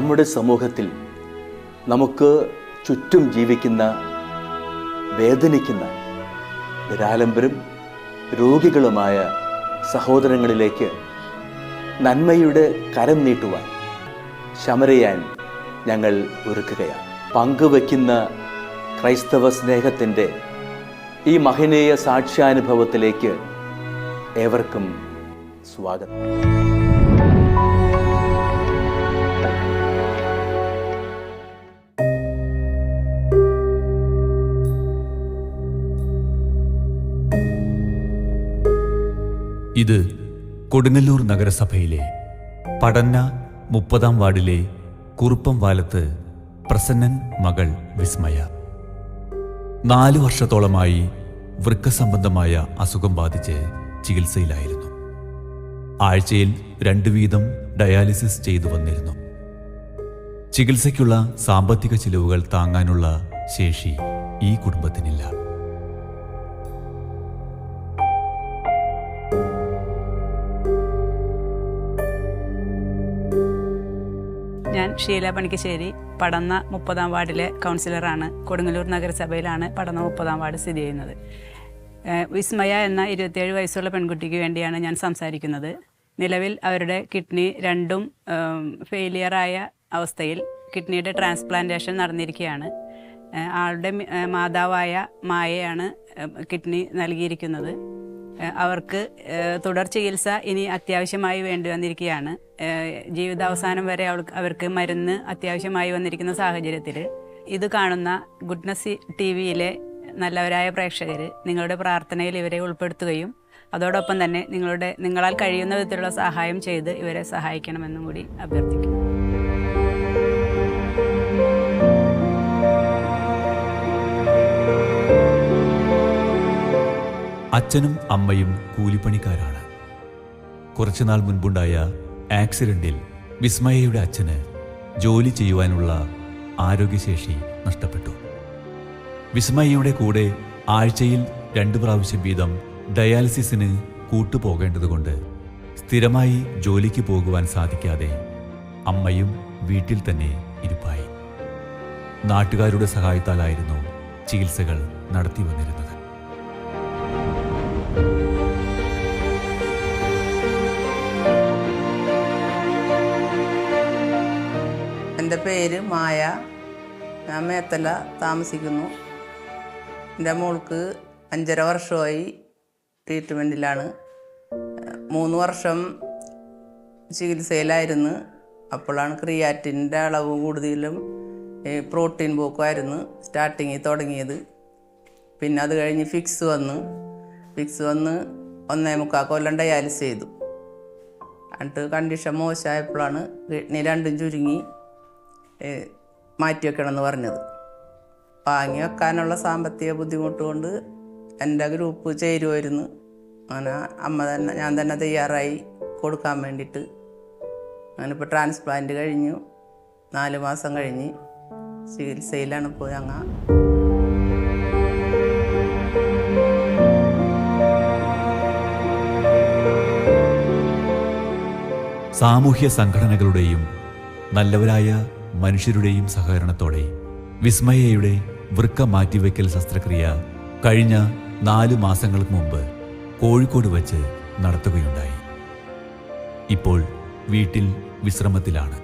നമ്മുടെ സമൂഹത്തിൽ നമുക്ക് ചുറ്റും ജീവിക്കുന്ന വേദനിക്കുന്ന നിരാലംബരും രോഗികളുമായ സഹോദരങ്ങളിലേക്ക് നന്മയുടെ കരം നീട്ടുവാൻ ശമരയാൻ ഞങ്ങൾ ഒരുക്കുകയാണ്. പങ്കുവയ്ക്കുന്ന ക്രൈസ്തവ സ്നേഹത്തിൻ്റെ ഈ മഹനീയ സാക്ഷ്യാനുഭവത്തിലേക്ക് ഏവർക്കും സ്വാഗതം. ഇത് കൊടുങ്ങല്ലൂർ നഗരസഭയിലെ പടന്ന 30-ാം വാർഡിലെ കുറുപ്പം വാലത്ത് പ്രസന്നൻ മകൾ വിസ്മയ. 4 വർഷത്തോളമായി വൃക്ക സംബന്ധമായ അസുഖം ബാധിച്ച് ചികിത്സയിലായിരുന്നു. ആഴ്ചയിൽ 2 വീതം ഡയാലിസിസ് ചെയ്തു വന്നിരുന്നു. ചികിത്സയ്ക്കുള്ള സാമ്പത്തിക ചിലവുകൾ താങ്ങാനുള്ള ശേഷി ഈ കുടുംബത്തിനില്ല. ഞാൻ ഷീല പണിക്കശ്ശേരി, പടന്ന 30-ാം വാർഡിലെ കൗൺസിലറാണ്. കൊടുങ്ങല്ലൂർ നഗരസഭയിലാണ് പടന്ന 30-ാം വാർഡ് സ്ഥിതി ചെയ്യുന്നത്. വിസ്മയ എന്ന 27 വയസ്സുള്ള പെൺകുട്ടിക്ക് വേണ്ടിയാണ് ഞാൻ സംസാരിക്കുന്നത്. നിലവിൽ അവരുടെ കിഡ്നി രണ്ടും ഫെയിലിയറായ അവസ്ഥയിൽ കിഡ്നിയുടെ ട്രാൻസ്പ്ലാന്റേഷൻ നടന്നിരിക്കുകയാണ്. ആളുടെ മാതാവായ മായയാണ് കിഡ്നി നൽകിയിരിക്കുന്നത്. അവർക്ക് തുടർ ചികിത്സ ഇനി അത്യാവശ്യമായി വേണ്ടി വന്നിരിക്കുകയാണ്. ജീവിതാവസാനം വരെ അവർക്ക് മരുന്ന് അത്യാവശ്യമായി വന്നിരിക്കുന്ന സാഹചര്യത്തിൽ ഇത് കാണുന്ന ഗുഡ്നസ് TV-യിലെ നല്ലവരായ പ്രേക്ഷകർ നിങ്ങളുടെ പ്രാർത്ഥനയിൽ ഇവരെ ഉൾപ്പെടുത്തുകയും അതോടൊപ്പം തന്നെ നിങ്ങളാൽ കഴിയുന്ന വിധത്തിലുള്ള സഹായം ചെയ്ത് ഇവരെ സഹായിക്കണമെന്നും കൂടി അഭ്യർത്ഥിക്കുന്നു. അച്ഛനും അമ്മയും കൂലിപ്പണിക്കാരാണ്. കുറച്ചുനാൾ മുൻപുണ്ടായ ആക്സിഡന്റിൽ വിസ്മയയുടെ അച്ഛന് ജോലി ചെയ്യുവാനുള്ള ആരോഗ്യശേഷി നഷ്ടപ്പെട്ടു. വിസ്മയയുടെ കൂടെ ആഴ്ചയിൽ 2 പ്രാവശ്യം വീതം ഡയാലിസിസിന് കൂട്ടുപോകേണ്ടതുകൊണ്ട് സ്ഥിരമായി ജോലിക്ക് പോകുവാൻ സാധിക്കാതെ അമ്മയും വീട്ടിൽ തന്നെ ഇരിപ്പായി. നാട്ടുകാരുടെ സഹായത്താലായിരുന്നു ചികിത്സകൾ നടത്തി വന്നിരുന്നത്. എൻ്റെ പേര് മായ. ഞാൻ മേത്തല താമസിക്കുന്നു. എൻ്റെ മോൾക്ക് 5.5 വർഷമായി ട്രീറ്റ്മെൻറ്റിലാണ്. 3 വർഷം ചികിത്സയിലായിരുന്നു. അപ്പോഴാണ് ക്രിയാറ്റിൻ്റെ അളവ് കൂടുതലും പ്രോട്ടീൻ പോക്കുമായിരുന്നു സ്റ്റാർട്ടിങ്ങിൽ തുടങ്ങിയത്. പിന്നെ അത് കഴിഞ്ഞ് ഫിക്സ് വന്ന് 1.25 കൊല്ലം ഡയാലിസ് ചെയ്തു. എന്നിട്ട് കണ്ടീഷൻ മോശമായപ്പോഴാണ് കിഡ്നി രണ്ടും ചുരുങ്ങി മാറ്റി വെക്കണമെന്ന് പറഞ്ഞത്. വാങ്ങി വെക്കാനുള്ള സാമ്പത്തിക ബുദ്ധിമുട്ട് കൊണ്ട് എൻ്റെ ഗ്രൂപ്പ് ചേരുമായിരുന്നു. അങ്ങനെ ഞാൻ തന്നെ തയ്യാറായി കൊടുക്കാൻ വേണ്ടിയിട്ട്. അങ്ങനെ ഇപ്പോൾ ട്രാൻസ്പ്ലാന്റ് കഴിഞ്ഞു. 4 മാസം കഴിഞ്ഞ് ചികിത്സയിലാണ് ഇപ്പോൾ ഞങ്ങൾ. സാമൂഹ്യ സംഘടനകളുടെയും നല്ലവരായ മനുഷ്യരുടെയും സഹകരണത്തോടെ വിസ്മയയുടെ വൃക്ക മാറ്റിവെക്കൽ ശസ്ത്രക്രിയ കഴിഞ്ഞ 4 മാസങ്ങൾക്ക് മുമ്പ് കോഴിക്കോട് വച്ച് നടത്തുകയുണ്ടായി. ഇപ്പോൾ വീട്ടിൽ വിശ്രമത്തിലാണ്.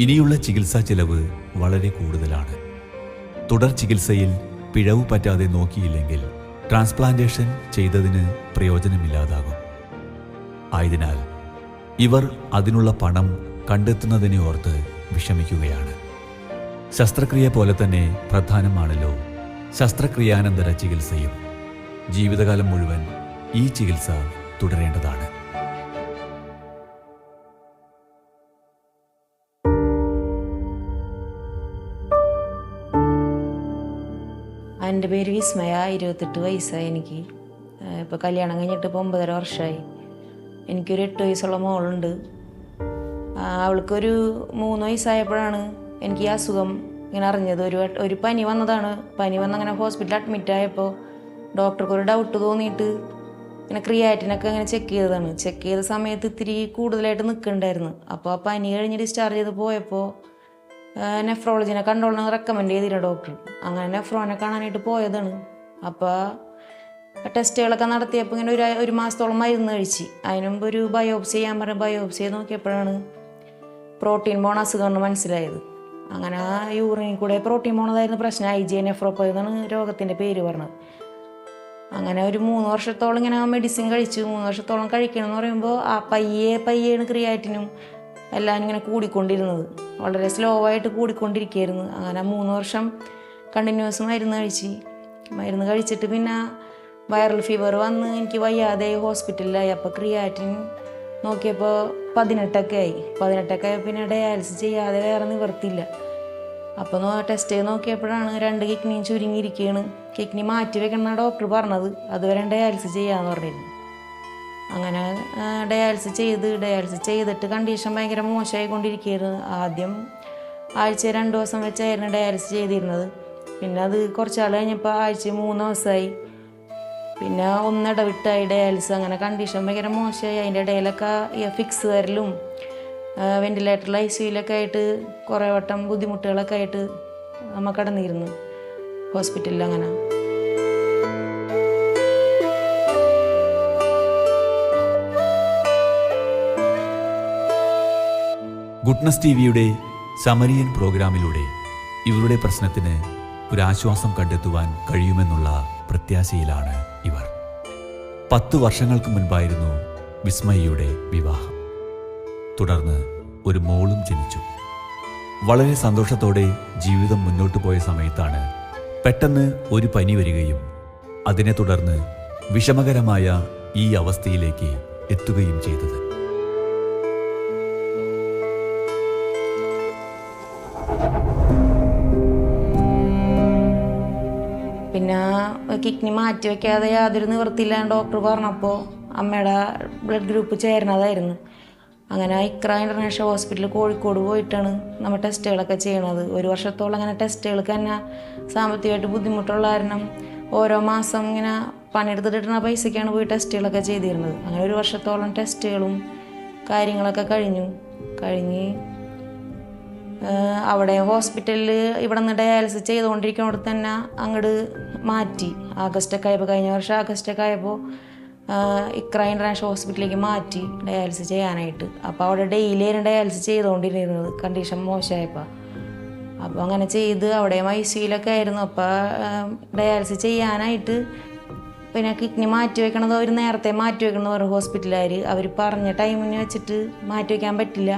ഇനിയുള്ള ചികിത്സാ ചെലവ് വളരെ കൂടുതലാണ്. തുടർ ചികിത്സയിൽ പിഴവ് പറ്റാതെ നോക്കിയില്ലെങ്കിൽ ട്രാൻസ്പ്ലാന്റേഷൻ ചെയ്തതിന് പ്രയോജനമില്ലാതാകും. ആയതിനാൽ ഇവർ അതിനുള്ള പണം കണ്ടെത്തുന്നതിനെ ഓർത്ത് വിഷമിക്കുകയാണ്. ശസ്ത്രക്രിയ പോലെ തന്നെ പ്രധാനമാണല്ലോ ശസ്ത്രക്രിയാനന്തര ചികിത്സയും. ജീവിതകാലം മുഴുവൻ ഈ ചികിത്സ തുടരേണ്ടതാണ്. എൻ്റെ പേര് വിസ്മയ. 28 വയസ്സായി എനിക്ക്. ഇപ്പോൾ കല്യാണം കഴിഞ്ഞിട്ട് ഇപ്പോൾ 9.5 വർഷമായി. എനിക്കൊരു 8 വയസ്സുള്ള മോളുണ്ട്. അവൾക്കൊരു 3 വയസ്സായപ്പോഴാണ് എനിക്ക് ഈ അസുഖം ഇങ്ങനെ അറിഞ്ഞത്. ഒരു പനി വന്നതാണ്. പനി വന്ന് അങ്ങനെ ഹോസ്പിറ്റലിൽ അഡ്മിറ്റ് ആയപ്പോൾ ഡോക്ടർക്ക് ഒരു ഡൗട്ട് തോന്നിയിട്ട് ഇങ്ങനെ ക്രിയാറ്റിനൊക്കെ ഇങ്ങനെ ചെക്ക് ചെയ്തതാണ്. ചെക്ക് ചെയ്ത സമയത്ത് ഇത്തിരി കൂടുതലായിട്ട് നിൽക്കുന്നുണ്ടായിരുന്നു. അപ്പോൾ ആ പനി കഴിഞ്ഞ് ഡിസ്ചാർജ് ചെയ്ത് പോയപ്പോൾ നെഫ്രോളജിനെ കണ്ടോളണം റെക്കമെൻഡ് ചെയ്തിരുന്നു ഡോക്ടർ. അങ്ങനെ നെഫ്രോനെ കാണാനായിട്ട് പോയതാണ്. അപ്പോൾ ടെസ്റ്റുകളൊക്കെ നടത്തിയപ്പോൾ ഇങ്ങനെ ഒരു മാസത്തോളം മരുന്ന് കഴിച്ച്. അതിന് മുമ്പ് ഒരു ബയോപ്സി ചെയ്യാൻ പറഞ്ഞ ബയോപ്സി ചെയ്ത് നോക്കിയപ്പോഴാണ് പ്രോട്ടീൻ പോണ അസുഖമെന്ന് മനസ്സിലായത്. അങ്ങനെ ആ യൂറിനിൽ കൂടെ പ്രോട്ടീൻ പോണതായിരുന്നു പ്രശ്നം. IgA നെഫ്രോപ്പതി എന്നാണ് രോഗത്തിൻ്റെ പേര് പറഞ്ഞത്. അങ്ങനെ ഒരു 3 വർഷത്തോളം ഇങ്ങനെ മെഡിസിൻ കഴിച്ചു. 3 വർഷത്തോളം കഴിക്കണമെന്ന് പറയുമ്പോൾ ആ പയ്യെയാണ് ക്രിയാറ്റിനും എല്ലാം ഇങ്ങനെ കൂടിക്കൊണ്ടിരുന്നത്. വളരെ സ്ലോ ആയിട്ട് കൂടിക്കൊണ്ടിരിക്കുകയായിരുന്നു. അങ്ങനെ 3 വർഷം കണ്ടിന്യൂസ് മരുന്ന് കഴിച്ചിട്ട് പിന്നെ വൈറൽ ഫീവർ വന്ന് എനിക്ക് വയ്യാതെ ഹോസ്പിറ്റലിലായി. അപ്പോൾ ക്രിയാറ്റിൻ നോക്കിയപ്പോൾ 18 ആയി. പിന്നെ ഡയാലിസിസ് ചെയ്യാതെ വേറെ നിവർത്തിയില്ല. അപ്പോൾ ടെസ്റ്റ് ചെയ്ത് നോക്കിയപ്പോഴാണ് 2 കിഡ്നിയും ചുരുങ്ങിയിരിക്കുകയാണ്. കിഡ്നി മാറ്റി വെക്കണം ഡോക്ടർ പറഞ്ഞത്. അതുവരെ ഡയാലിസിസ് ചെയ്യാമെന്ന് പറഞ്ഞിരുന്നു. അങ്ങനെ ഡയാലിസിസ് ചെയ്തിട്ട് കണ്ടീഷൻ ഭയങ്കര മോശമായിക്കൊണ്ടിരിക്കുകയായിരുന്നു. ആദ്യം ആഴ്ച 2 ദിവസം വെച്ചായിരുന്നു ഡയാലിസിസ് ചെയ്തിരുന്നത്. പിന്നെ അത് കുറച്ചാൾ കഴിഞ്ഞപ്പോൾ ആഴ്ച 3 ദിവസമായി. പിന്നെ ഒന്നിടവിട്ടായി ഡയാലിസിസ്. അങ്ങനെ കണ്ടീഷൻ ഭയങ്കര മോശമായി. അതിൻ്റെ ഇടയിലൊക്കെ ഫിക്സ് വരലും വെന്റിലേറ്ററിൽ ICUയിലൊക്കെ ആയിട്ട് കുറേ വട്ടം ബുദ്ധിമുട്ടുകളൊക്കെ ആയിട്ട് നമ്മൾ കിടന്നിരുന്നു ഹോസ്പിറ്റലിൽ. അങ്ങനെ ഗുഡ്നസ് TVയുടെ സമരിയൻ പ്രോഗ്രാമിലൂടെ ഇവരുടെ പ്രശ്നത്തിന് ഒരാശ്വാസം കണ്ടെത്തുവാൻ കഴിയുമെന്നുള്ള പ്രത്യാശയിലാണ് ഇവർ. 10 വർഷങ്ങൾക്ക് മുൻപായിരുന്നു വിസ്മയയുടെ വിവാഹം. തുടർന്ന് ഒരു മോളും ജനിച്ചു. വളരെ സന്തോഷത്തോടെ ജീവിതം മുന്നോട്ട് പോയ സമയത്താണ് പെട്ടെന്ന് ഒരു പനി വരികയും അതിനെ തുടർന്ന് വിഷമകരമായ ഈ അവസ്ഥയിലേക്ക് എത്തുകയും ചെയ്തത്. പിന്നെ കിഡ്നി മാറ്റി വയ്ക്കാതെ യാതൊരു നിവൃത്തിയില്ലാന്ന് ഡോക്ടർ പറഞ്ഞപ്പോൾ അമ്മയുടെ ബ്ലഡ് ഗ്രൂപ്പ് ചേരുന്നതായിരുന്നു. അങ്ങനെ ഇക്ര ഇൻ്റർനാഷണൽ ഹോസ്പിറ്റൽ കോഴിക്കോട് പോയിട്ടാണ് നമ്മൾ ടെസ്റ്റുകളൊക്കെ ചെയ്യണത്. 1 വർഷത്തോളം അങ്ങനെ ടെസ്റ്റുകൾക്ക് തന്നെ സാമ്പത്തികമായിട്ട് ബുദ്ധിമുട്ടുള്ള കാരണം ഓരോ മാസം ഇങ്ങനെ പണിയെടുത്തിട്ടിട്ടുള്ള പൈസയ്ക്കാണ് പോയി ടെസ്റ്റുകളൊക്കെ ചെയ്തിരുന്നത്. അങ്ങനെ 1 വർഷത്തോളം ടെസ്റ്റുകളും കാര്യങ്ങളൊക്കെ കഴിഞ്ഞ് അവിടെ ഹോസ്പിറ്റലിൽ ഇവിടെ നിന്ന് ഡയാലിസിസ് ചെയ്തുകൊണ്ടിരിക്കുന്നിടത്ത് തന്നെ അങ്ങോട്ട് മാറ്റി. കഴിഞ്ഞ വർഷം ആഗസ്റ്റൊക്കെ ആയപ്പോൾ ഇക്ര ഇൻ്റർനാഷണൽ ഹോസ്പിറ്റലിലേക്ക് മാറ്റി ഡയാലിസിസ് ചെയ്യാനായിട്ട്. അപ്പോൾ അവിടെ ഡെയിലിയാണ് ഡയാലിസിസ് ചെയ്തുകൊണ്ടിരുന്നത് കണ്ടീഷൻ മോശമായപ്പോൾ. അപ്പോൾ അങ്ങനെ ചെയ്ത് അവിടെയും ICUയിലൊക്കെ ആയിരുന്നു. അപ്പോൾ ഡയാലിസിസ് ചെയ്യാനായിട്ട് പിന്നെ കിഡ്നി മാറ്റി വയ്ക്കണത് അവർ നേരത്തെ മാറ്റി വയ്ക്കണമെന്ന് പറഞ്ഞു ഹോസ്പിറ്റലുകാർ. അവർ പറഞ്ഞ ടൈമിന് വെച്ചിട്ട് മാറ്റി വയ്ക്കാൻ പറ്റില്ല,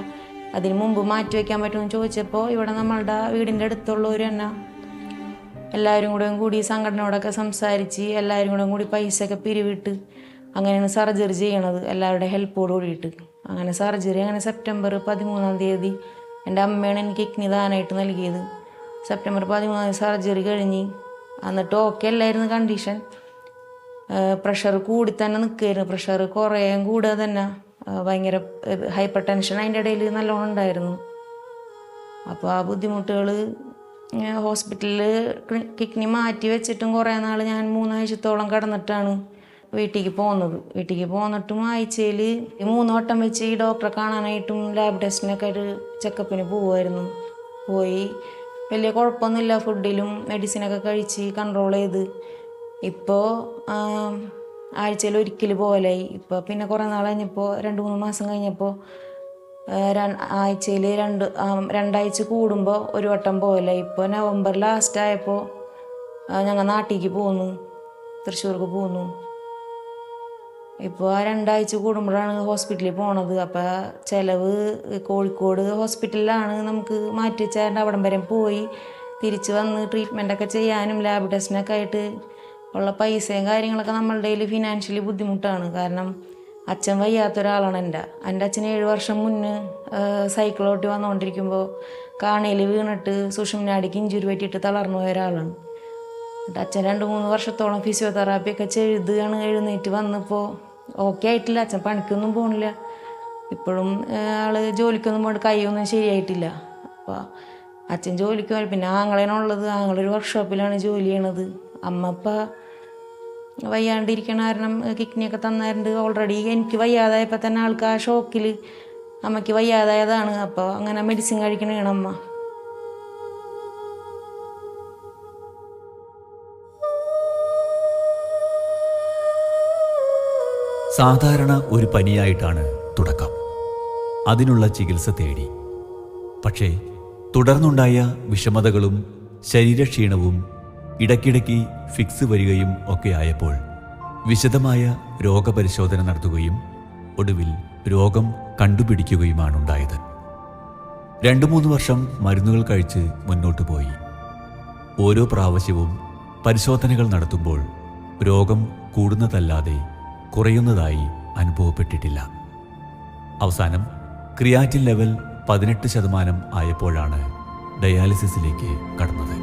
അതിന് മുമ്പ് മാറ്റി വയ്ക്കാൻ പറ്റുമെന്ന് ചോദിച്ചപ്പോൾ ഇവിടെ നമ്മളുടെ വീടിൻ്റെ അടുത്തുള്ളവർ തന്നെ എല്ലാവരും കൂടി സംഘടനയോടൊക്കെ സംസാരിച്ച് എല്ലാവരും കൂടി പൈസയൊക്കെ പിരിവിട്ട് അങ്ങനെയാണ് സർജറി ചെയ്യണത്, എല്ലാവരുടെ ഹെൽപ്പോട് കൂടിയിട്ട്. അങ്ങനെ സർജറി സെപ്റ്റംബർ 13 എൻ്റെ അമ്മയാണ് എനിക്ക് കിഡ്നി ദാനമായിട്ട് നൽകിയത്. സെപ്റ്റംബർ 13 സർജറി കഴിഞ്ഞ്. എന്നിട്ട് ഓക്കെ അല്ലായിരുന്നു കണ്ടീഷൻ. പ്രഷർ കൂടി തന്നെ നിൽക്കുകയായിരുന്നു. പ്രഷർ കുറേയും കൂടെ തന്നെ ഭയങ്കര ഹൈപ്പർ ടെൻഷൻ അതിൻ്റെ ഇടയിൽ നല്ലോണം ഉണ്ടായിരുന്നു. അപ്പോൾ ആ ബുദ്ധിമുട്ടുകൾ ഹോസ്പിറ്റലിൽ കിഡ്നി മാറ്റി വെച്ചിട്ടും കുറേ നാൾ ഞാൻ 3 ആഴ്ചത്തോളം കിടന്നിട്ടാണ് വീട്ടിലേക്ക് പോന്നിട്ടും ആഴ്ചയിൽ 3 വട്ടം വെച്ച് ഈ ഡോക്ടറെ കാണാനായിട്ടും ലാബ് ടെസ്റ്റിനൊക്കെ ആയിട്ട് ചെക്കപ്പിന് പോയി വലിയ കുഴപ്പമൊന്നുമില്ല. ഫുഡിലും മെഡിസിനൊക്കെ കഴിച്ച് കൺട്രോൾ ചെയ്ത് ഇപ്പോൾ ആഴ്ചയിൽ ഒരിക്കൽ പോലായി. ഇപ്പോൾ പിന്നെ കുറേ നാൾ കഴിഞ്ഞപ്പോൾ 2-3 മാസം കഴിഞ്ഞപ്പോൾ ആഴ്ചയിൽ 2 ആഴ്ച കൂടുമ്പോൾ 1 വട്ടം പോലായി. ഇപ്പോൾ നവംബർ ലാസ്റ്റ് ആയപ്പോൾ ഞങ്ങൾ നാട്ടിലേക്ക് പോന്നു, തൃശ്ശൂർക്ക് പോന്നു. ഇപ്പോൾ 2 ആഴ്ച കൂടുമ്പോഴാണ് ഹോസ്പിറ്റലിൽ പോണത്. അപ്പോൾ ചിലവ് കോഴിക്കോട് ഹോസ്പിറ്റലിലാണ് നമുക്ക് മാറ്റി വെച്ചാൽ അവിടം വരെ പോയി തിരിച്ച് വന്ന് ട്രീറ്റ്മെൻറ്റൊക്കെ ചെയ്യാനും ലാബ് ടെസ്റ്റിനൊക്കെ ആയിട്ട് ഉള്ള പൈസയും കാര്യങ്ങളൊക്കെ നമ്മളുടെ കയ്യിൽ ഫിനാൻഷ്യലി ബുദ്ധിമുട്ടാണ്. കാരണം അച്ഛൻ വയ്യാത്ത ഒരാളാണ്. എൻ്റെ അച്ഛൻ 7 വർഷം മുന്നേ സൈക്കിളോട്ടി വന്നുകൊണ്ടിരിക്കുമ്പോൾ കാണയിൽ വീണിട്ട് സുഷുമ്നാടിക്ക് ഇഞ്ചുറി പറ്റിയിട്ട് തളർന്നു പോയ ഒരാളാണ്. എന്നിട്ട് അച്ഛൻ 2-3 വർഷത്തോളം ഫിസിയോതെറാപ്പിയൊക്കെ ചെയ്താണ് എഴുന്നേറ്റ് വന്നപ്പോൾ ഓക്കെ ആയിട്ടില്ല. അച്ഛൻ പണിക്കൊന്നും പോകണില്ല. ഇപ്പോഴും ആൾ ജോലിക്കൊന്നും പോയിട്ട് കൈയൊന്നും ശരിയായിട്ടില്ല. അപ്പോൾ അച്ഛൻ ജോലിക്ക് പോയി. പിന്നെ ആങ്ങളേനുള്ളത്, ആങ്ങളൊരു വർക്ക്ഷോപ്പിലാണ് ജോലി ചെയ്യണത്. അമ്മ ഇപ്പം വയ്യാണ്ടിരിക്കണ കാരണം കിഡ്നിയൊക്കെ തന്നായിരുന്നു. ഓൾറെഡി എനിക്ക് വയ്യാതായപ്പോൾ തന്നെ ആൾക്ക് ആ ഷോക്കിൽ അമ്മയ്ക്ക് വയ്യാതായതാണ്. അപ്പോൾ അങ്ങനെ മെഡിസിൻ കഴിക്കണതാണ് അമ്മ. സാധാരണ ഒരു പനിയായിട്ടാണ് തുടക്കം. അതിനുള്ള ചികിത്സ തേടി. പക്ഷേ തുടർന്നുണ്ടായ വിഷമതകളും ശരീരക്ഷീണവും ഇടയ്ക്കിടയ്ക്ക് ഫിക്സ് വരികയും ഒക്കെ ആയപ്പോൾ വിശദമായ രോഗപരിശോധന നടത്തുകയും ഒടുവിൽ രോഗം കണ്ടുപിടിക്കുകയുമാണുണ്ടായത്. 2-3 വർഷം മരുന്നുകൾ കഴിച്ച് മുന്നോട്ടു പോയി. ഓരോ പ്രാവശ്യവും പരിശോധനകൾ നടത്തുമ്പോൾ രോഗം കൂടുന്നതല്ലാതെ കുറയുന്നതായി അനുഭവപ്പെട്ടിട്ടില്ല. അവസാനം ക്രിയാറ്റിൻ ലെവൽ 18% ആയപ്പോഴാണ് ഡയാലിസിസിലേക്ക് കടന്നത്.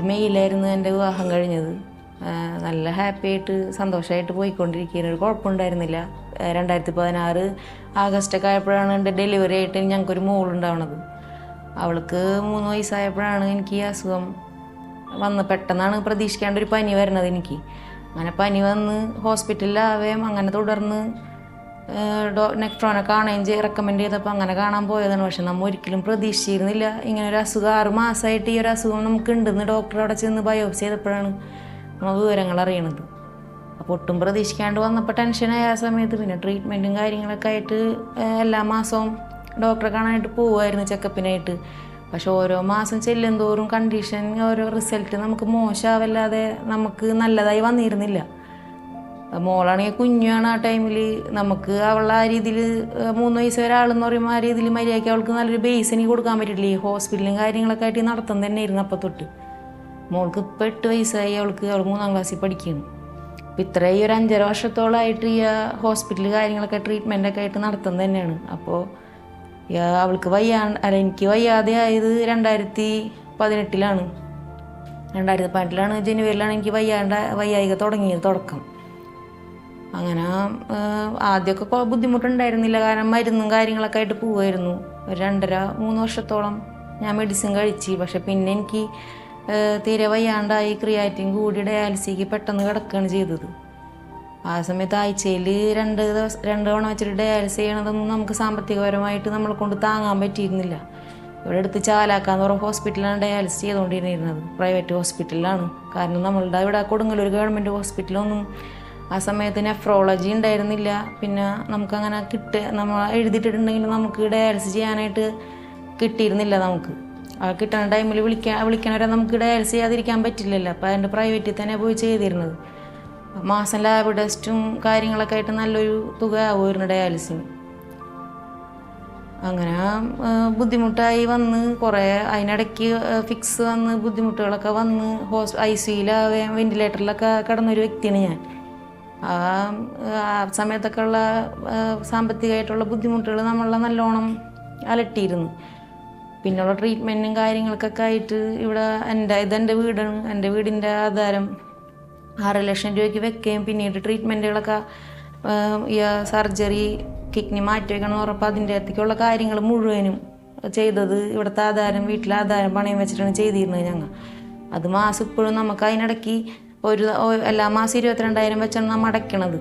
മെയ്യിലായിരുന്നു എൻ്റെ വിവാഹം കഴിഞ്ഞത്. നല്ല ഹാപ്പി ആയിട്ട് സന്തോഷമായിട്ട് പോയിക്കൊണ്ടിരിക്കുകയാണ്. ഒരു കുഴപ്പമുണ്ടായിരുന്നില്ല. 2016 ആഗസ്റ്റൊക്കെ ആയപ്പോഴാണ് എൻ്റെ ഡെലിവറി ആയിട്ട് ഞങ്ങൾക്കൊരു മോളുണ്ടാവണത്. അവൾക്ക് 3 വയസ്സായപ്പോഴാണ് എനിക്ക് ഈ അസുഖം വന്ന്. പെട്ടെന്നാണ് പ്രതീക്ഷിക്കാണ്ട് ഒരു പനി വരുന്നത് എനിക്ക്. അങ്ങനെ പനി വന്ന് ഹോസ്പിറ്റലിലാവുകയും അങ്ങനെ തുടർന്ന് നെഫ്രോനെ കാണുകയും റെക്കമെൻഡ് ചെയ്തപ്പോൾ അങ്ങനെ കാണാൻ പോയതാണ്. പക്ഷെ നമ്മൾ ഒരിക്കലും പ്രതീക്ഷിച്ചിരുന്നില്ല ഇങ്ങനെ ഒരു അസുഖം. 6 മാസമായിട്ട് ഈ ഒരു അസുഖം നമുക്കുണ്ടെന്ന് ഡോക്ടർ അവിടെ ചെന്ന് ബയോപ്സി ചെയ്തപ്പോഴാണ് നമ്മൾ വിവരങ്ങൾ അറിയണത്. അപ്പോൾ ഒട്ടും പ്രതീക്ഷിക്കാണ്ട് വന്നപ്പോൾ ടെൻഷനായ ആ സമയത്ത് പിന്നെ ട്രീറ്റ്മെൻറ്റും കാര്യങ്ങളൊക്കെ ആയിട്ട് എല്ലാ മാസവും ഡോക്ടറെ കാണാനായിട്ട് പോവുമായിരുന്നു ചെക്കപ്പിനായിട്ട്. പക്ഷെ ഓരോ മാസം ചെല്ലുന്തോറും കണ്ടീഷൻ ഓരോ റിസൾട്ട് നമുക്ക് മോശമാവല്ലാതെ നമുക്ക് നല്ലതായി വന്നിരുന്നില്ല. മോളാണെങ്കിൽ കുഞ്ഞാണ്. ആ ടൈമിൽ നമുക്ക് അവളെ ആ രീതിയിൽ 3 വയസ്സ് വരെ ആളെന്ന് പറയുമ്പോൾ ആ രീതിയിൽ മര്യാദയ്ക്ക് അവൾക്ക് നല്ലൊരു ബേസ് എനിക്ക് കൊടുക്കാൻ പറ്റില്ല. ഈ ഹോസ്പിറ്റലും കാര്യങ്ങളൊക്കെ ആയിട്ട് നടത്തം തന്നെയായിരുന്നു അപ്പം തൊട്ട്. മോൾക്ക് ഇപ്പോൾ 8 വയസ്സായി. അവൾ 3-ാം ക്ലാസ്സിൽ പഠിക്കുന്നു. അപ്പോൾ ഇത്രയും ഒരു 5.5 വർഷത്തോളമായിട്ട് ഈ ഹോസ്പിറ്റൽ കാര്യങ്ങളൊക്കെ ട്രീറ്റ്മെൻറ്റൊക്കെ ആയിട്ട് നടത്തം തന്നെയാണ്. അപ്പോൾ അവൾക്ക് എനിക്ക് വയ്യാതെ ആയത് 2018-ലാണ്. 2018-ലാണ് ജനുവരിയിലാണ് എനിക്ക് വയ്യായിക തുടക്കം. അങ്ങനെ ആദ്യമൊക്കെ ബുദ്ധിമുട്ടുണ്ടായിരുന്നില്ല. കാരണം മരുന്നും കാര്യങ്ങളൊക്കെ ആയിട്ട് പോവുമായിരുന്നു. ഒരു 2.5-3 വർഷത്തോളം ഞാൻ മെഡിസിൻ കഴിച്ച്. പക്ഷെ പിന്നെ എനിക്ക് തീരെ വയ്യാണ്ടായി. ക്രിയാറ്റിൻ കൂടി ഡയാലിസിക്ക് പെട്ടെന്ന് കിടക്കുകയാണ് ചെയ്തത്. ആ സമയത്ത് ആഴ്ചയിൽ 2 തവണ വെച്ചിട്ട് ഡയാലിസിസ് ചെയ്യണതൊന്നും നമുക്ക് സാമ്പത്തികപരമായിട്ട് നമ്മളെ കൊണ്ട് താങ്ങാൻ പറ്റിയിരുന്നില്ല. ഇവിടെ അടുത്ത് ചാലാക്കാന്ന് പറഞ്ഞ ഹോസ്പിറ്റലാണ് ഡയാലിസിസ് ചെയ്തുകൊണ്ടിരുന്നത്. പ്രൈവറ്റ് ഹോസ്പിറ്റലിലാണ്. കാരണം നമ്മളുടെ ഇവിടെ കൊടുങ്ങല്ലൂർ ഗവൺമെൻറ് ഹോസ്പിറ്റലൊന്നും ആ സമയത്ത് നെഫ്രോളജി ഉണ്ടായിരുന്നില്ല. പിന്നെ നമുക്കങ്ങനെ നമ്മൾ എഴുതിയിട്ടുണ്ടെങ്കിൽ നമുക്ക് ഡയാലിസിസ് ചെയ്യാനായിട്ട് കിട്ടിയിരുന്നില്ല. നമുക്ക് കിട്ടുന്ന ടൈമിൽ വിളിക്കണവരെ നമുക്ക് ഡയാലിസിസ് ചെയ്യാതിരിക്കാൻ പറ്റില്ലല്ലോ. അപ്പോൾ അതിൻ്റെ പ്രൈവറ്റിൽ തന്നെ പോയി ചെയ്തിരുന്നത്. മാസം ലാബ് ടെസ്റ്റും കാര്യങ്ങളൊക്കെ ആയിട്ട് നല്ലൊരു തുക ആവുമായിരുന്നു ഡയാലിസിന്. അങ്ങനെ ബുദ്ധിമുട്ടായി വന്ന് കുറേ അതിനിടയ്ക്ക് ഫിക്സ് വന്ന് ബുദ്ധിമുട്ടുകളൊക്കെ വന്ന് ICUയിലാവുകയും വെന്റിലേറ്ററിലൊക്കെ കിടന്നൊരു വ്യക്തിയാണ് ഞാൻ. ആ സമയത്തൊക്കെ ഉള്ള സാമ്പത്തികമായിട്ടുള്ള ബുദ്ധിമുട്ടുകൾ നമ്മളെ നല്ലോണം അലട്ടിയിരുന്നു. പിന്നെയുള്ള ട്രീറ്റ്മെൻറ്റും കാര്യങ്ങൾക്കൊക്കെ ആയിട്ട് ഇവിടെ ഇതെൻ്റെ വീടാണ്. എൻ്റെ വീടിൻ്റെ ആധാരം 6 ലക്ഷം രൂപയ്ക്ക് വെക്കുകയും പിന്നീട് ട്രീറ്റ്മെൻറ്റുകളൊക്കെ സർജറി കിഡ്നി മാറ്റി വെക്കണം എന്ന് പറഞ്ഞപ്പോൾ അതിൻ്റെ അകത്തേക്കുള്ള കാര്യങ്ങൾ മുഴുവനും ചെയ്തത് ഇവിടുത്തെ ആധാരം വീട്ടിലെ ആധാരം പണയം വെച്ചിട്ടാണ് ചെയ്തിരുന്നത് ഞങ്ങൾ. അത് മാസം ഇപ്പോഴും നമുക്ക് അതിനിടയ്ക്ക് എല്ലാ മാസം 22,000 വെച്ചാണ് നമ്മൾ അടയ്ക്കണത്.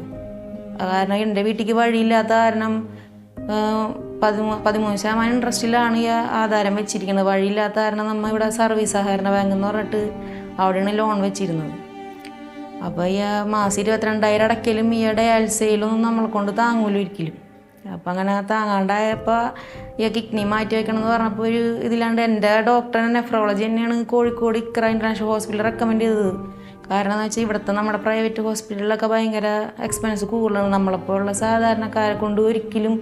കാരണം എൻ്റെ വീട്ടിലേക്ക് വഴിയില്ലാത്ത കാരണം 13% ഇൻട്രസ്റ്റിലാണ് ഈ ആധാരം വെച്ചിരിക്കുന്നത്. വഴിയില്ലാത്ത കാരണം നമ്മൾ ഇവിടെ സർവീസ് സഹകരണ ബാങ്ക് എന്ന് പറഞ്ഞിട്ട് അവിടെയാണ് ലോൺ വെച്ചിരുന്നത്. അപ്പോൾ ഈ മാസം 22,000 അടയ്ക്കലും ഈ ഡയാലിസിസിലൊന്നും നമ്മളെ കൊണ്ട് താങ്ങൂല ഒരിക്കലും. അപ്പം അങ്ങനെ താങ്ങാണ്ടായപ്പോൾ ഈ കിഡ്നി മാറ്റി വയ്ക്കണം എന്ന് പറഞ്ഞപ്പോൾ ഒരു ഇതിലാണ്ട് എൻ്റെ ഡോക്ടർ നെഫ്രോളജി തന്നെയാണ് Kozhikode Iqra international hospital recommend ചെയ്തത്. കാരണം എന്ന് വെച്ചാൽ ഇവിടുത്തെ നമ്മുടെ പ്രൈവറ്റ് ഹോസ്പിറ്റലിലൊക്കെ ഭയങ്കര എക്സ്പെൻസ് കൂടുതലാണ്. നമ്മളെപ്പോലുള്ള സാധാരണക്കാരെ കൊണ്ട് ഒരിക്കലും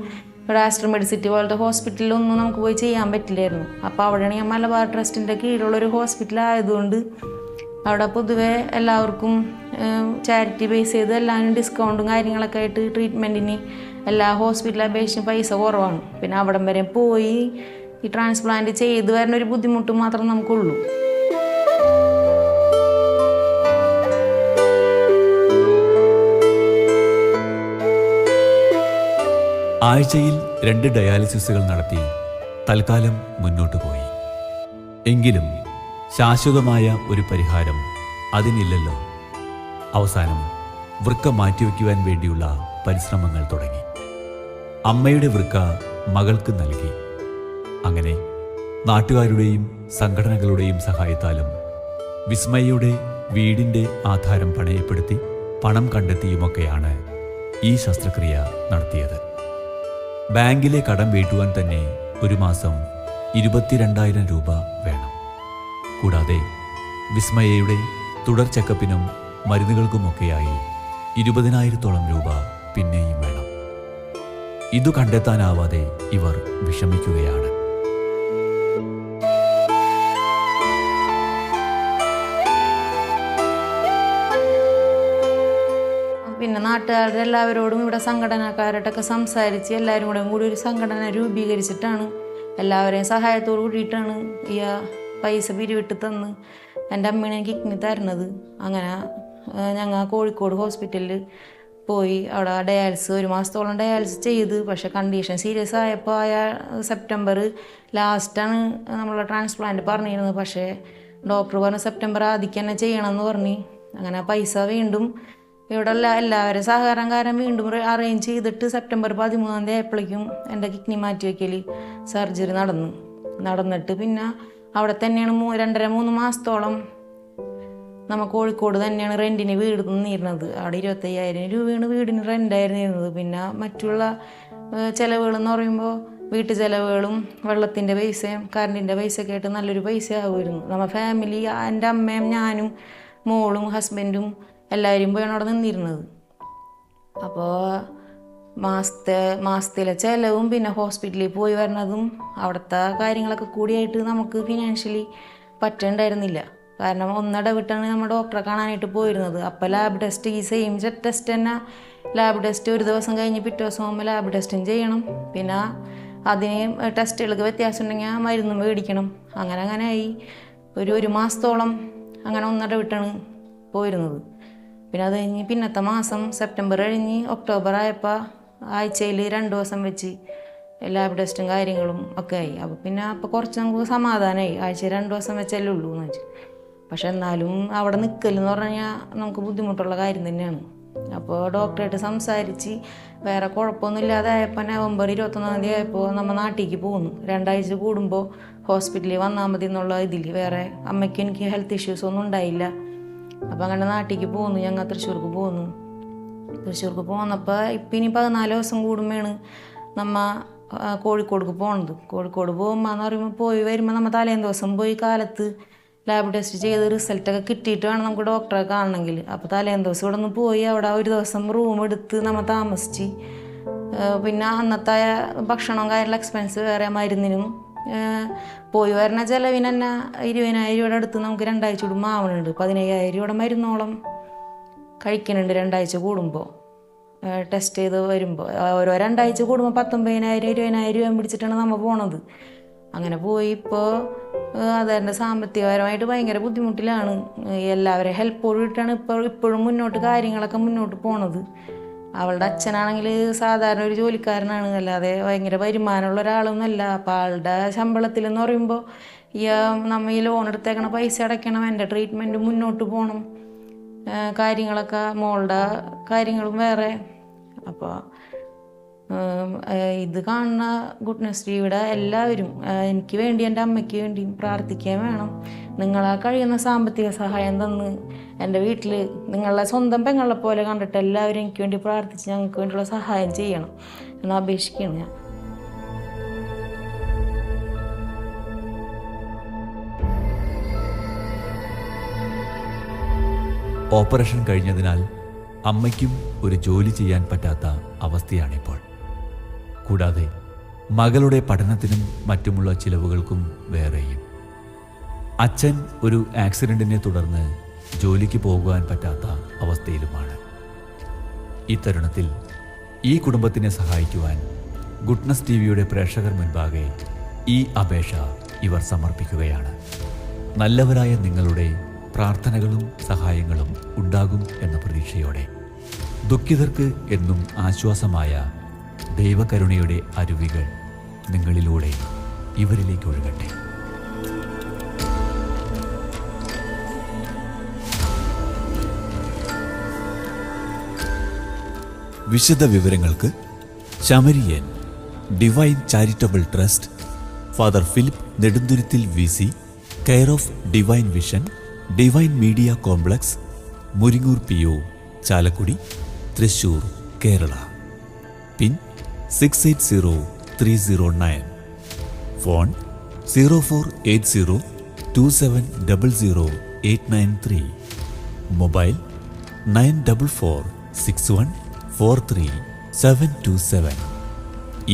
ഇവിടെ ആസ്റ്റർ മെഡിസിറ്റി പോലത്തെ ഹോസ്പിറ്റലിലൊന്നും നമുക്ക് പോയി ചെയ്യാൻ പറ്റില്ലായിരുന്നു. അപ്പോൾ അവിടെയാണ് ഞാൻ മലബാർ ട്രസ്റ്റിൻ്റെ കീഴിലുള്ളൊരു ഹോസ്പിറ്റലായതുകൊണ്ട് അവിടെ പൊതുവെ എല്ലാവർക്കും ചാരിറ്റി ബേസ് ചെയ്ത് എല്ലാവരും ഡിസ്കൗണ്ടും കാര്യങ്ങളൊക്കെ ആയിട്ട് ട്രീറ്റ്മെൻറ്റിന് എല്ലാ ഹോസ്പിറ്റലിൽ അപേക്ഷിച്ചും പൈസ കുറവാണ്. പിന്നെ അവിടം വരെ പോയി ഈ ട്രാൻസ്പ്ലാന്റ് ചെയ്ത് വരുന്ന ഒരു ബുദ്ധിമുട്ട് മാത്രം നമുക്കുള്ളൂ. ആഴ്ചയിൽ 2 ഡയാലിസിസുകൾ നടത്തി തൽക്കാലം മുന്നോട്ടു പോയി. എങ്കിലും ശാശ്വതമായ ഒരു പരിഹാരം അതിനില്ലല്ലോ. അവസാനം വൃക്ക മാറ്റിവെക്കുവാൻ വേണ്ടിയുള്ള പരിശ്രമങ്ങൾ തുടങ്ങി. അമ്മയുടെ വൃക്ക മകൾക്ക് നൽകി. അങ്ങനെ നാട്ടുകാരുടെയും സംഘടനകളുടെയും സഹായത്താലും വിസ്മയയുടെ വീടിൻ്റെ ആധാരം പണയപ്പെടുത്തി പണം കണ്ടെത്തിയുമൊക്കെയാണ് ഈ ശസ്ത്രക്രിയ നടത്തിയത്. ബാങ്കിലെ കടം വീട്ടുവാൻ തന്നെ ഒരു മാസം 22,000 രൂപ വേണം. കൂടാതെ വിസ്മയയുടെ തുടർ ചെക്കപ്പിനും മരുന്നുകൾക്കുമൊക്കെയായി 20,000-ഓളം രൂപ പിന്നെയും വേണം. ഇതു കണ്ടെത്താനാവാതെ ഇവർ വിഷമിക്കുകയാണ്. പിന്നെ നാട്ടുകാരുടെ എല്ലാവരോടും ഇവിടെ സംഘടനക്കാരോട്ടൊക്കെ സംസാരിച്ച് എല്ലാവരും കൂടി ഒരു സംഘടന രൂപീകരിച്ചിട്ടാണ് എല്ലാവരെയും സഹായത്തോട് കൂടിയിട്ടാണ് ഈ പൈസ പിരിവിട്ട് തന്ന് എൻ്റെ അമ്മയാണ് കിഡ്നി തരുന്നത്. അങ്ങനെ ഞങ്ങൾ കോഴിക്കോട് ഹോസ്പിറ്റലിൽ പോയി അവിടെ ഡയാലിസിസ് 1 മാസത്തോളം ഡയാലിസിസ് ചെയ്ത്. പക്ഷേ കണ്ടീഷൻ സീരിയസ് ആയപ്പോൾ സെപ്റ്റംബർ ലാസ്റ്റാണ് നമ്മൾ ട്രാൻസ്പ്ലാന്റ് പറഞ്ഞിരുന്നത്. പക്ഷേ ഡോക്ടർ പറഞ്ഞു സെപ്റ്റംബർ ആദ്യം തന്നെ ചെയ്യണമെന്ന് പറഞ്ഞ്. അങ്ങനെ പൈസ വീണ്ടും ഇവിടെ എല്ലാവരും സഹകരണക്കാരൻ വീണ്ടും അറേഞ്ച് ചെയ്തിട്ട് സെപ്റ്റംബർ 13 ആയപ്പോഴേക്കും എൻ്റെ കിഡ്നി മാറ്റിവെക്കൽ സർജറി നടന്നിട്ട് പിന്നെ അവിടെ തന്നെയാണ് 2.5-3 മാസത്തോളം നമ്മൾ കോഴിക്കോട് തന്നെയാണ് റെൻറ്റിന് വീട് നിന്നിരുന്നത്. അവിടെ 25,000 രൂപയാണ് വീടിന് റെൻ്റായിരുന്നിരുന്നത്. പിന്നെ മറ്റുള്ള ചിലവുകളെന്ന് പറയുമ്പോൾ വീട്ടു ചിലവുകളും വെള്ളത്തിൻ്റെ പൈസയും കറണ്ടിൻ്റെ പൈസയൊക്കെ ആയിട്ട് നല്ലൊരു പൈസ ആവുമായിരുന്നു. നമ്മൾ ഫാമിലി എൻ്റെ അമ്മയും ഞാനും മോളും ഹസ്ബൻഡും എല്ലാവരും പോയാണ് അവിടെ നിന്നിരുന്നത്. അപ്പോൾ മാസത്തിലെ ചിലവും പിന്നെ ഹോസ്പിറ്റലിൽ പോയി വരണതും അവിടുത്തെ കാര്യങ്ങളൊക്കെ കൂടിയായിട്ട് നമുക്ക് ഫിനാൻഷ്യലി പറ്റുന്നുണ്ടായിരുന്നില്ല. കാരണം ഒന്നിടവിട്ടാണ് നമ്മൾ ഡോക്ടറെ കാണാനായിട്ട് പോയിരുന്നത്. അപ്പോൾ ലാബ് ടെസ്റ്റ് ഈ സെയിം ടെസ്റ്റ് തന്നെ ലാബ് ടെസ്റ്റ് ഒരു ദിവസം കഴിഞ്ഞ് പിറ്റേ ദിവസം ആകുമ്പോൾ ലാബ് ടെസ്റ്റും ചെയ്യണം. പിന്നെ അതിന് ടെസ്റ്റുകൾക്ക് വ്യത്യാസം ഉണ്ടെങ്കിൽ മരുന്നും മേടിക്കണം. അങ്ങനെയായി ഒരു മാസത്തോളം അങ്ങനെ ഒന്നിടവിട്ടാണ് പോയിരുന്നത്. പിന്നെ അത് കഴിഞ്ഞ് പിന്നത്തെ മാസം സെപ്റ്റംബർ കഴിഞ്ഞ് ഒക്ടോബർ ആയപ്പോൾ ആഴ്ചയിൽ 2 ദിവസം വെച്ച് ലാബ് ടെസ്റ്റും കാര്യങ്ങളും ഒക്കെ ആയി. അപ്പോൾ കുറച്ച് നമുക്ക് സമാധാനമായി. ആഴ്ചയിൽ 2 ദിവസം വെച്ചല്ലേ ഉള്ളൂ എന്ന് വെച്ച്. പക്ഷെ എന്നാലും അവിടെ നിൽക്കലെന്ന് പറഞ്ഞു കഴിഞ്ഞാൽ നമുക്ക് ബുദ്ധിമുട്ടുള്ള കാര്യം തന്നെയാണ്. അപ്പോൾ ഡോക്ടറായിട്ട് സംസാരിച്ച് വേറെ കുഴപ്പമൊന്നും ഇല്ലാതെ ആയപ്പോൾ നവംബർ 21 ആയപ്പോൾ നമ്മൾ നാട്ടിലേക്ക് പോകുന്നു. 2 ആഴ്ച കൂടുമ്പോൾ ഹോസ്പിറ്റലിൽ വന്നാൽ മതി എന്നുള്ള ഇതിൽ വേറെ അമ്മയ്ക്കും എനിക്ക് ഹെൽത്ത് ഇഷ്യൂസ് ഒന്നും ഉണ്ടായില്ല. അപ്പോൾ അങ്ങനെ നാട്ടിലേക്ക് പോകുന്നു. ഞങ്ങൾ തൃശ്ശൂർക്ക് പോകുന്നു. തൃശ്ശൂർക്ക് പോന്നപ്പോൾ ഇപ്പം ഇനി 14 ദിവസം കൂടുമ്പോഴാണ് നമ്മൾ കോഴിക്കോടേക്ക് പോകണത്. കോഴിക്കോട് പോകുമ്പോൾ എന്ന് പറയുമ്പോൾ പോയി വരുമ്പോൾ നമ്മൾ തലേന്ന് ദിവസം പോയി കാലത്ത് ലാബ് ടെസ്റ്റ് ചെയ്ത് റിസൾട്ടൊക്കെ കിട്ടിയിട്ട് വേണം നമുക്ക് ഡോക്ടറെ കാണണമെങ്കിൽ. അപ്പോൾ തലേന്ന് ദിവസം ഇവിടെ നിന്ന് പോയി അവിടെ ഒരു ദിവസം റൂം എടുത്ത് നമ്മൾ താമസിച്ച് പിന്നെ അന്നത്തെ ഭക്ഷണം കാര്യമുള്ള എക്സ്പെൻസ് വേറെ മരുന്നിനും പോയി വരുന്ന ചിലവിന് തന്നെ 20,000 രൂപയുടെ അടുത്ത് നമുക്ക് 2 ആഴ്ച കൂടുമ്പോൾ ആവണുണ്ട്. 15,000 രൂപയുടെ മരുന്നോളം കഴിക്കുന്നുണ്ട് 2 ആഴ്ച കൂടുമ്പോൾ ടെസ്റ്റ് ചെയ്ത് വരുമ്പോൾ. ഓരോ 2 ആഴ്ച കൂടുമ്പോൾ 19,000 20,000 രൂപ പിടിച്ചിട്ടാണ് നമ്മൾ പോണത്. അങ്ങനെ പോയി ഇപ്പോൾ അതെൻ്റെ സാമ്പത്തികപരമായിട്ട് ഭയങ്കര ബുദ്ധിമുട്ടിലാണ്. എല്ലാവരെയും ഹെൽപ്പോട് കൂടിയിട്ടാണ് ഇപ്പോഴും കാര്യങ്ങളൊക്കെ മുന്നോട്ട് പോണത്. അവളുടെ അച്ഛനാണെങ്കിൽ സാധാരണ ഒരു ജോലിക്കാരനാണ്, അല്ലാതെ ഭയങ്കര വരുമാനമുള്ള ഒരാളൊന്നുമല്ല. അപ്പോൾ ആളുടെ ശമ്പളത്തിലെന്ന് പറയുമ്പോൾ നമ്മൾ ഈ ലോൺ എടുത്തേക്കണ പൈസ അടയ്ക്കണം, എൻ്റെ ട്രീറ്റ്മെൻറ്റ് മുന്നോട്ട് പോകണം, കാര്യങ്ങളൊക്കെ മോളുടെ കാര്യങ്ങളും വേറെ. അപ്പോൾ ഇത് കാണുന്ന ഗുഡ്നസ് ടിവിയുടെ എല്ലാവരും എനിക്ക് വേണ്ടി എൻ്റെ അമ്മയ്ക്ക് വേണ്ടിയും പ്രാർത്ഥിക്കാൻ വേണം. നിങ്ങളാ കഴിയുന്ന സാമ്പത്തിക സഹായം തന്ന് എൻ്റെ വീട്ടിൽ നിങ്ങളെ സ്വന്തം പെങ്ങളെ പോലെ കണ്ടിട്ട് എല്ലാവരും എനിക്ക് വേണ്ടി പ്രാർത്ഥിച്ച് ഞങ്ങൾക്ക് വേണ്ടിയുള്ള സഹായം ചെയ്യണം എന്ന് അപേക്ഷിക്കുകയാണ് ഞാൻ. ഓപ്പറേഷൻ കഴിഞ്ഞതിനാൽ അമ്മയ്ക്കും ഒരു ജോലി ചെയ്യാൻ പറ്റാത്ത അവസ്ഥയാണിപ്പോൾ. കൂടാതെ മകളുടെ പഠനത്തിനും മറ്റുമുള്ള ചിലവുകൾക്കും വേറെയും. അച്ഛൻ ഒരു ആക്സിഡൻറ്റിനെ തുടർന്ന് ജോലിക്ക് പോകുവാൻ പറ്റാത്ത അവസ്ഥയിലുമാണ്. ഇത്തരുണത്തിൽ ഈ കുടുംബത്തിനെ സഹായിക്കുവാൻ ഗുഡ്നസ് ടിവിയുടെ പ്രേക്ഷകർ മുൻപാകെ ഈ അപേക്ഷ ഇവർ സമർപ്പിക്കുകയാണ്. നല്ലവരായ നിങ്ങളുടെ പ്രാർത്ഥനകളും സഹായങ്ങളും ഉണ്ടാകും എന്ന പ്രതീക്ഷയോടെ ദുഃഖിതർക്ക് എന്നും ആശ്വാസമായ ദൈവകരുണയുടെ അരുവികൾ നിങ്ങളിലൂടെ ഇവരിലേക്ക് ഒഴുകട്ടെ. വിശദ വിവരങ്ങൾക്ക് Samarian divine charitable trust, father Philip Nedunthuruthil VC, care of divine vision, divine media complex, Muringoor PO, Chalakudy, Thrissur, Kerala. Pin 680309. Phone 048027000893. Mobile 9446143727.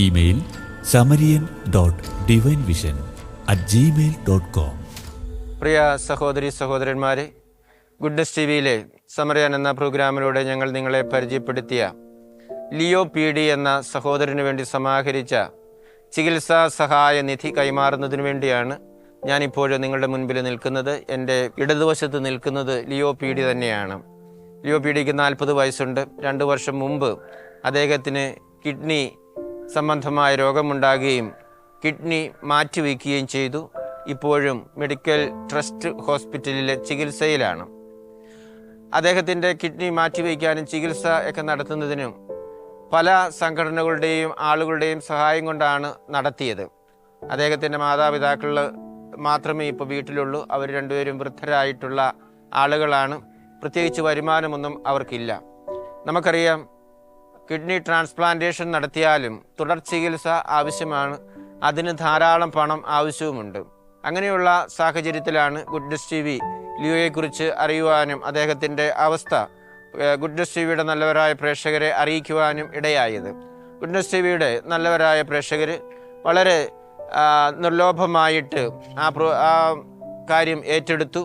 Email samarian.divinevision@gmail.com. പ്രിയ സഹോദരി സഹോദരന്മാരെ, ഗുഡ്നസ് TVയിലെ സമറിയൻ എന്ന പ്രോഗ്രാമിലൂടെ ഞങ്ങൾ നിങ്ങളെ പരിചയപ്പെടുത്തിയ ലിയോ PD എന്ന സഹോദരന് വേണ്ടി സമാഹരിച്ച ചികിത്സാ സഹായ നിധി കൈമാറുന്നതിന് വേണ്ടിയാണ് ഞാനിപ്പോഴും നിങ്ങളുടെ മുൻപിൽ നിൽക്കുന്നത്. എൻ്റെ ഇടതുവശത്ത് നിൽക്കുന്നത് ലിയോ PD തന്നെയാണ്. ലിയോ PDക്ക് 40 വയസ്സുണ്ട്. 2 വർഷം മുമ്പ് അദ്ദേഹത്തിന് കിഡ്നി സംബന്ധമായ രോഗമുണ്ടാകുകയും കിഡ്നി മാറ്റിവെക്കുകയും ചെയ്തു. ഇപ്പോഴും മെഡിക്കൽ ട്രസ്റ്റ് ഹോസ്പിറ്റലിലെ ചികിത്സയിലാണ്. അദ്ദേഹത്തിൻ്റെ കിഡ്നി മാറ്റിവെക്കാനും ചികിത്സ ഒക്കെ നടത്തുന്നതിനും പല സംഘടനകളുടെയും ആളുകളുടെയും സഹായം കൊണ്ടാണ് നടത്തിയത്. അദ്ദേഹത്തിൻ്റെ മാതാപിതാക്കൾ മാത്രമേ ഇപ്പോൾ വീട്ടിലുള്ളൂ. അവർ രണ്ടുപേരും വൃദ്ധരായിട്ടുള്ള ആളുകളാണ്. പ്രത്യേകിച്ച് വരുമാനമൊന്നും അവർക്കില്ല. നമുക്കറിയാം, കിഡ്നി ട്രാൻസ്പ്ലാന്റേഷൻ നടത്തിയാലും തുടർ ചികിത്സ ആവശ്യമാണ്. അതിന് ധാരാളം പണം ആവശ്യവുമുണ്ട്. അങ്ങനെയുള്ള സാഹചര്യത്തിലാണ് ഗുഡ്നസ് TV ലിയോയെക്കുറിച്ച് അറിയുവാനും അദ്ദേഹത്തിൻ്റെ അവസ്ഥ ഗുഡ്നസ് TVയുടെ നല്ലവരായ പ്രേക്ഷകരെ അറിയിക്കുവാനും ഇടയായത്. ഗുഡ്നസ് TVയുടെ നല്ലവരായ പ്രേക്ഷകർ വളരെ നിർലോഭമായിട്ട് ആ കാര്യം ഏറ്റെടുത്തു.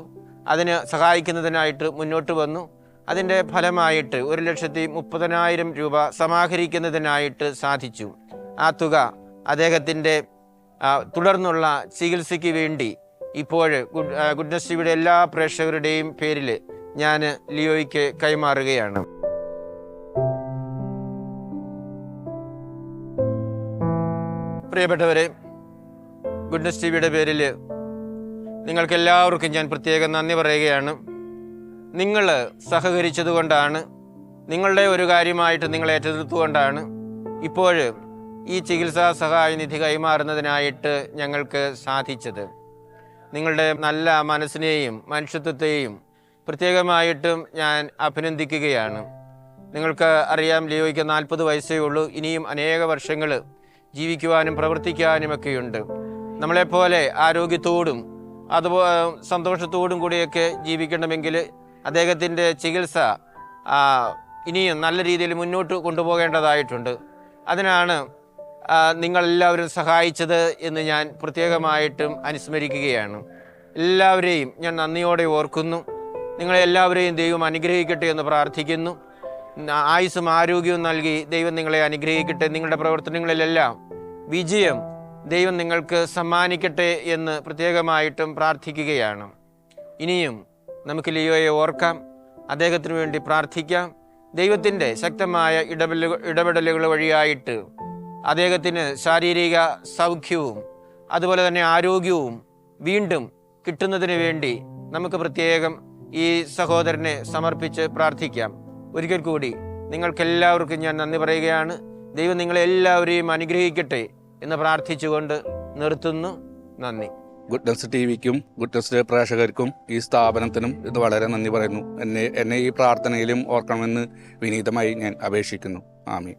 അതിന് സഹായിക്കുന്നതിനായിട്ട് മുന്നോട്ട് വന്നു. അതിൻ്റെ ഫലമായിട്ട് 1,30,000 രൂപ സമാഹരിക്കുന്നതിനായിട്ട് സാധിച്ചു. ആ തുക അദ്ദേഹത്തിൻ്റെ തുടർന്നുള്ള ചികിത്സയ്ക്ക് വേണ്ടി ഇപ്പോൾ ഗുഡ്നസ് TVയുടെ എല്ലാ പ്രേക്ഷകരുടെയും പേരിൽ ഞാൻ ലിയോയ്ക്ക് കൈമാറുകയാണ്. പ്രിയപ്പെട്ടവരെ, ഗുഡ്നസ് TVയുടെ പേരിൽ നിങ്ങൾക്കെല്ലാവർക്കും ഞാൻ പ്രത്യേകം നന്ദി പറയുകയാണ്. നിങ്ങൾ സഹകരിച്ചതുകൊണ്ടാണ്, നിങ്ങളുടെ ഒരു കാര്യമായിട്ട് നിങ്ങൾ ഏറ്റെടുത്തുകൊണ്ടാണ് ഇപ്പോൾ ഈ ചികിത്സാ സഹായ നിധി കൈമാറുന്നതിനായിട്ട് ഞങ്ങൾക്ക് സാധിച്ചത്. നിങ്ങളുടെ നല്ല മനസ്സിനെയും മനുഷ്യത്വത്തെയും പ്രത്യേകമായിട്ടും ഞാൻ അഭിനന്ദിക്കുകയാണ്. നിങ്ങൾക്ക് അറിയാം, ലിയോയ്ക്ക് 40 വയസ്സേ ഉള്ളൂ. ഇനിയും അനേക വർഷങ്ങൾ ജീവിക്കുവാനും പ്രവർത്തിക്കാനുമൊക്കെയുണ്ട്. നമ്മളെപ്പോലെ ആരോഗ്യത്തോടും അതുപോലെ സന്തോഷത്തോടും കൂടിയൊക്കെ ജീവിക്കണമെങ്കിൽ അദ്ദേഹത്തിൻ്റെ ചികിത്സ ഇനിയും നല്ല രീതിയിൽ മുന്നോട്ട് കൊണ്ടുപോകേണ്ടതായിട്ടുണ്ട്. അതിനാണ് നിങ്ങളെല്ലാവരും സഹായിച്ചത് എന്ന് ഞാൻ പ്രത്യേകമായിട്ടും അനുസ്മരിക്കുകയാണ്. എല്ലാവരെയും ഞാൻ നന്ദിയോടെ ഓർക്കുന്നു. നിങ്ങളെല്ലാവരെയും ദൈവം അനുഗ്രഹിക്കട്ടെ എന്ന് പ്രാർത്ഥിക്കുന്നു. ആയുസ്സും ആരോഗ്യവും നൽകി ദൈവം നിങ്ങളെ അനുഗ്രഹിക്കട്ടെ. നിങ്ങളുടെ പ്രവർത്തനങ്ങളിലെല്ലാം വിജയം ദൈവം നിങ്ങൾക്ക് സമ്മാനിക്കട്ടെ എന്ന് പ്രത്യേകമായിട്ടും പ്രാർത്ഥിക്കുകയാണ്. ഇനിയും നമുക്ക് ലിയോയെ ഓർക്കാം, അദ്ദേഹത്തിന് വേണ്ടി പ്രാർത്ഥിക്കാം. ദൈവത്തിൻ്റെ ശക്തമായ ഇടപെടലുകൾ വഴിയായിട്ട് അദ്ദേഹത്തിന് ശാരീരിക സൗഖ്യവും അതുപോലെ തന്നെ ആരോഗ്യവും വീണ്ടും കിട്ടുന്നതിന് വേണ്ടി നമുക്ക് പ്രത്യേകം ഈ സഹോദരനെ സമർപ്പിച്ച് പ്രാർത്ഥിക്കാം. ഒരിക്കൽ കൂടി നിങ്ങൾക്കെല്ലാവർക്കും ഞാൻ നന്ദി പറയുകയാണ്. ദൈവം നിങ്ങളെല്ലാവരെയും അനുഗ്രഹിക്കട്ടെ എന്ന് പ്രാർത്ഥിച്ചുകൊണ്ട് നിർത്തുന്നു. നന്ദി. ഗുഡ്നസ് TVക്കും ഗുഡ്നസ് പ്രേക്ഷകർക്കും ഈ സ്ഥാപനത്തിനും ഇത് വളരെ നന്ദി പറയുന്നു. എന്നെ ഈ പ്രാർത്ഥനയിലും ഓർക്കണമെന്ന് വിനീതമായി ഞാൻ അപേക്ഷിക്കുന്നു. ആമീൻ.